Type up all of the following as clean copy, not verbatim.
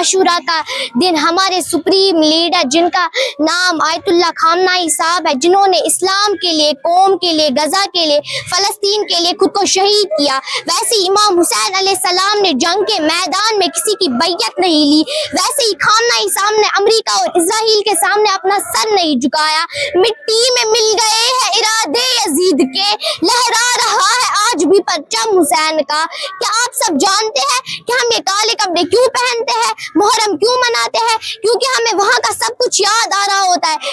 عاشورہ کا دن ہمارے supreme leader جن کا نام آیت اللہ خامنائی صاحب ہے، جنہوں نے اسلام کے لیے، قوم کے لیے، غزہ کے لیے، فلسطین کے لیے خود کو شہید کیا، ویسے ہی امام حسین علیہ السلام نے جنگ کے میدان میں کسی کی بیعت نہیں لی، ویسے ہی خامنائی صاحب نے امریکہ اور اسرائیل کے سامنے اپنا سر نہیں جھکایا۔ مٹی میں مل گئے ہیں ارادے یزید کے، لہرا رہا ہے آج بھی پرچم حسین کا۔ کیا آپ سب جانتے ہیں کہ ہم یہ کالے کپڑے کیوں پہنتے ہیں، محرم کیوں مناتے ہیں؟ کیونکہ ہمیں وہاں کا سب کچھ یاد آ رہا ہوتا ہے۔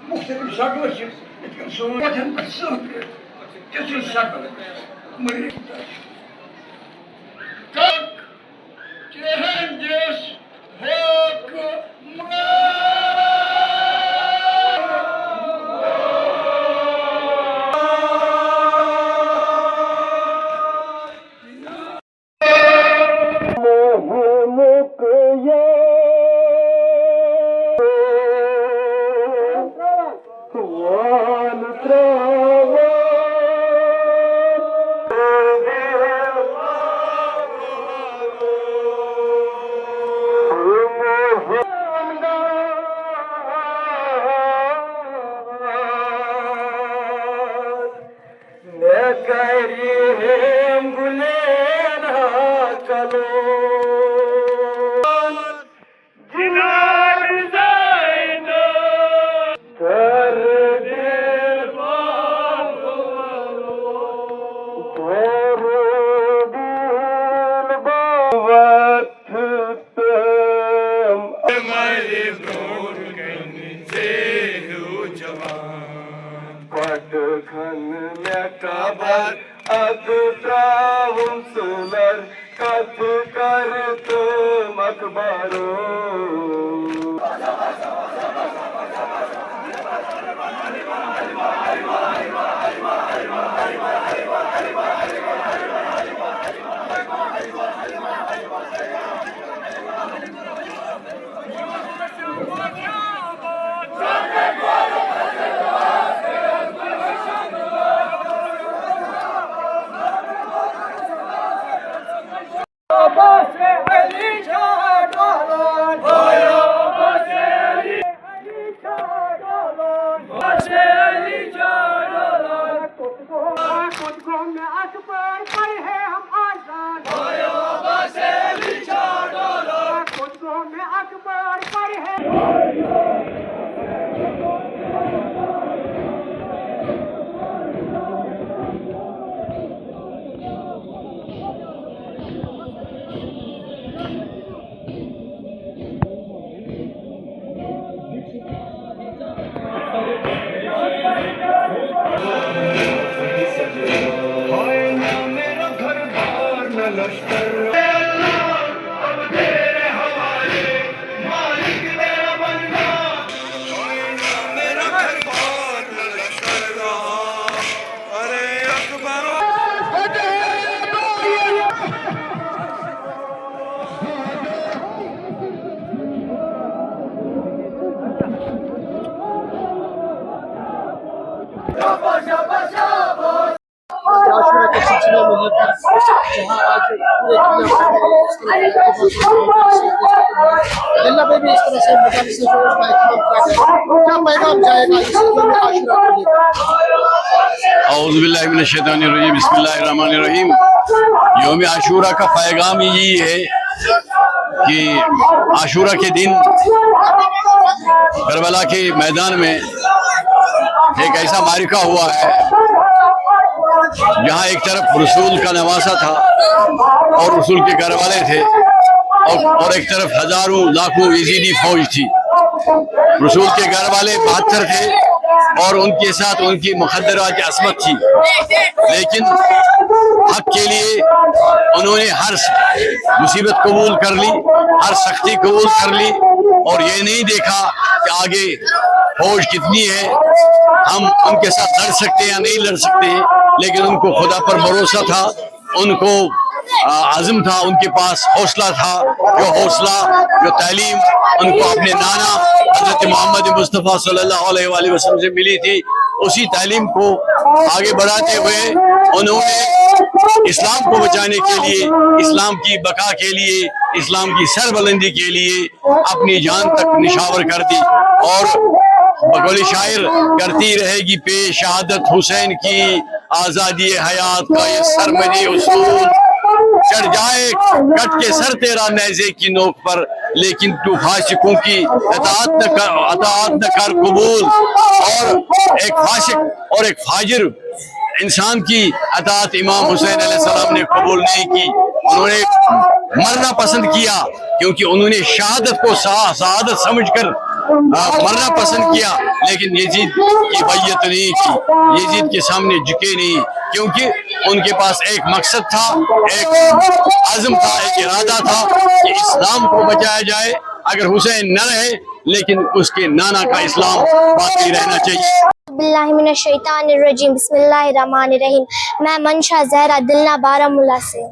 مختلف شکل سون وطن تیتھ شکل مریض تہندس عاشورہ کے سلسلے میں یہ جہاں آج پورے میں بھی اس طرح سے مجالس جلوس کا اہتمام کیا گیا، کیا پیغام جائے گا اس یوم عاشورہ کے لیے؟ اعوذ باللہ من الشیطان الرجیم، بسم اللہ الرحمن الرحیم۔ یوم عاشورہ کا پیغام یہی ہے کہ عاشورہ کے دن کربلا کے میدان میں ایک ایسا معرکہ ہوا ہے جہاں ایک طرف رسول کا نواسہ تھا اور رسول کے گھر والے تھے، اور ایک طرف ہزاروں لاکھوں یزیدی فوج تھی۔ رسول کے گھر والے 72 تھے اور ان کے ساتھ ان کی مخدرات کی عصمت تھی، لیکن حق کے لیے انہوں نے ہر مصیبت قبول کر لی، ہر سختی قبول کر لی، اور یہ نہیں دیکھا کہ آگے فوج کتنی ہے، ہم ان کے ساتھ لڑ سکتے یا نہیں لڑ سکتے، لیکن ان کو خدا پر بھروسہ تھا، ان کو عزم تھا، ان کے پاس حوصلہ تھا، جو تعلیم ان کو اپنے نانا حضرت محمد مصطفیٰ صلی اللہ علیہ وآلہ وسلم سے ملی تھی، اسی تعلیم کو آگے بڑھاتے ہوئے انہوں نے اسلام کو بچانے کے لیے، اسلام کی بقا کے لیے، اسلام کی سربلندی کے لیے اپنی جان تک نشاور کر دی، اور بقول شاعر کرتی رہے گی پیش شہادت حسین کی، آزادی حیات کا یہ سرمدی اصول، چڑھ جائے کٹ کے سر تیرا نیزے کی نوک پر، لیکن تو فاسقوں کی اطاعت نہ کر قبول، اور ایک فاسق اور ایک فاجر انسان کی اطاعت امام حسین علیہ السلام نے قبول نہیں کی، انہوں نے مرنا پسند کیا، کیونکہ انہوں نے شہادت کو سعادت سمجھ کر مرنا پسند کیا، لیکن یزید کی بیعت نہیں کی، یزید کے سامنے جھکے نہیں، کیونکہ ان کے پاس ایک مقصد تھا، ایک عزم تھا، ایک ارادہ تھا کہ اسلام کو بچایا جائے، اگر حسین نہ رہے لیکن اس کے نانا کا اسلام باقی رہنا چاہیے۔ باللہ من الشیطان الرجیم، بسم اللہ الرحمن الرحیم۔ میں منشا زہرا دلنا بارہمولہ سے۔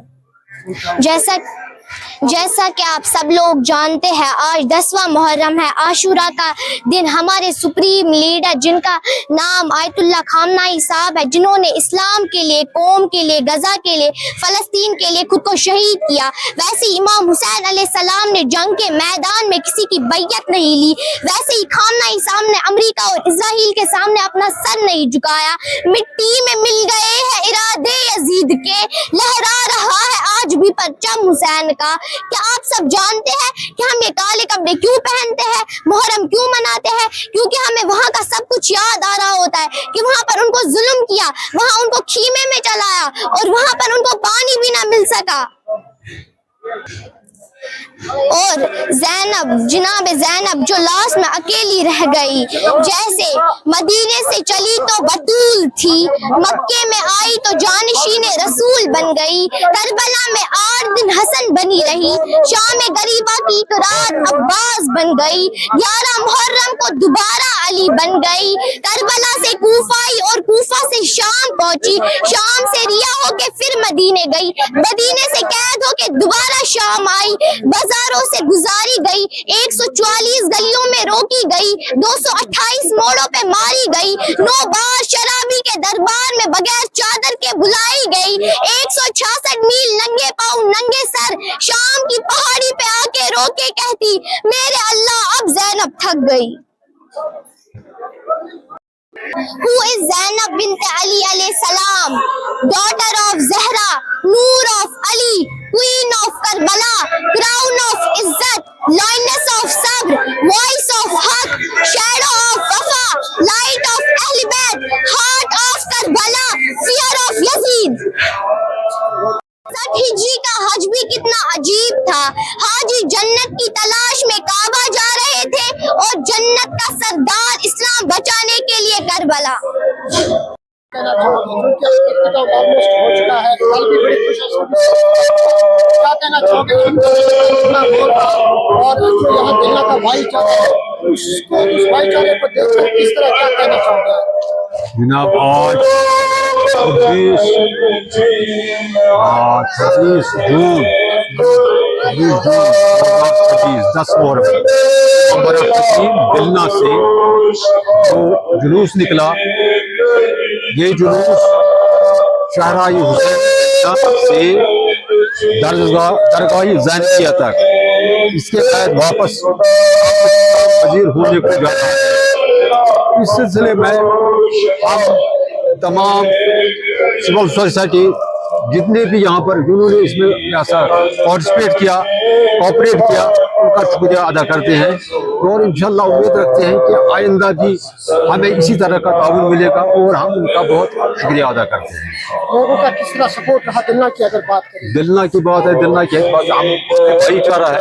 جیسا کہ آپ سب لوگ جانتے ہیں، آج 10واں محرم ہے، عاشورہ کا دن۔ ہمارے سپریم لیڈر جن کا نام آیت اللہ خامنائی صاحب ہے، جنہوں نے اسلام کے لیے، قوم کے لیے، غزہ کے لیے، فلسطین کے لیے خود کو شہید کیا، ویسے ہی امام حسین علیہ السلام نے جنگ کے میدان میں کسی کی بیعت نہیں لی، ویسے ہی خامنائی صاحب نے امریکہ اور اسرائیل کے سامنے اپنا سر نہیں جھکایا۔ مٹی میں مل گئے ہیں ارادے یزید کے، لہرا رہا ہے آج بھی پرچم حسین کا۔ کیا آپ سب جانتے ہیں کہ ہم یہ کالے کپڑے کیوں پہنتے ہیں، محرم کیوں مناتے ہیں؟ کیونکہ ہمیں وہاں کا سب کچھ یاد آ رہا ہوتا ہے کہ وہاں پر ان کو ظلم کیا، وہاں ان کو خیمے میں چلایا، اور وہاں پر ان کو پانی بھی نہ مل سکا۔ اور زینب، جناب زینب جو لاش میں اکیلی رہ گئی، جیسے مدینے سے چلی تو بطول تھی، مکے میں آئی تو جانشین رسول بن گئی، کربلا میں 8 دن حسن بنی رہی، شام غریبہ کی ایک رات عباس بن گئی، 11 محرم کو دوبارہ علی بن گئی، کربلا سے کوفہ آئی اور کوفہ سے شام پہنچی، شام سے ریا ہو کے پھر مدینے گئی، مدینے سے قید ہو کے دوبارہ شام آئی، بازاروں سے گزاری گئی، 144 گلیوں میں روکی گئی، 228 موڑوں پہ ماری گئی، 9 بار شرابی کے دربار میں بغیر چادر کے بلائی گئی، 166 میل ننگے پاؤں ننگے سر شام کی پہاڑی پہ آ کے رو کے کہتی، میرے اللہ اب زینب تھک گئی۔ Who is Zainab bint Ali alayhi salam, daughter of Zahra, Noor of Ali, Queen of Karbala, crown of Izzat, lioness of Sabr, voice of Haq, shadow of Wafa, light of Ahl Bayt, heart of Karbala, fear of Yazid۔ ہجری کا حج بھی کتنا عجیب تھا، حاجی جنت کی تلاش میں کعبہ جا رہے تھے اور جنت کا سردار اسلام بچانے کے لیے کربلا۔ کہنا چاہوں گی کیونکہ اختتام آلموسٹ ہو چکا ہے، کل بھی بڑی خوش کیا کہنا چاہوں گے اتنا بول رہا اور جو یہاں دلہ کا بھائی چارہ ہے اس بھائی چارے کو دیکھ کر کس طرح کیا کہنا چاہوں گے؟ جناب آج 26 جون 10 محرم ہمارا حکیم دلنا سے جو جلوس نکلا، یہ جلوس شاہراہ حسین سے درگاہ زینیہ تک، اس کے بعد واپس پذیر ہونے کو جانا ہے۔ اس سلسلے میں ہم تمام سول سوسائٹی جتنے بھی یہاں پر جنہوں نے اس میں ایسا پارٹیسپیٹ کیا، کوآپریٹ کیا، ان کا شکریہ ادا کرتے ہیں، اور انشاءاللہ امید رکھتے ہیں کہ آئندہ بھی ہمیں اسی طرح کا تعاون ملے گا، اور ہم ان کا بہت شکریہ ادا کرتے ہیں۔ لوگوں کا کس طرح سپورٹ رہا دلنا کی اگر بات کریں؟ دلنا کی بات ہے، دلنا کی بات ہم بھائی چارہ ہے،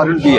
RNB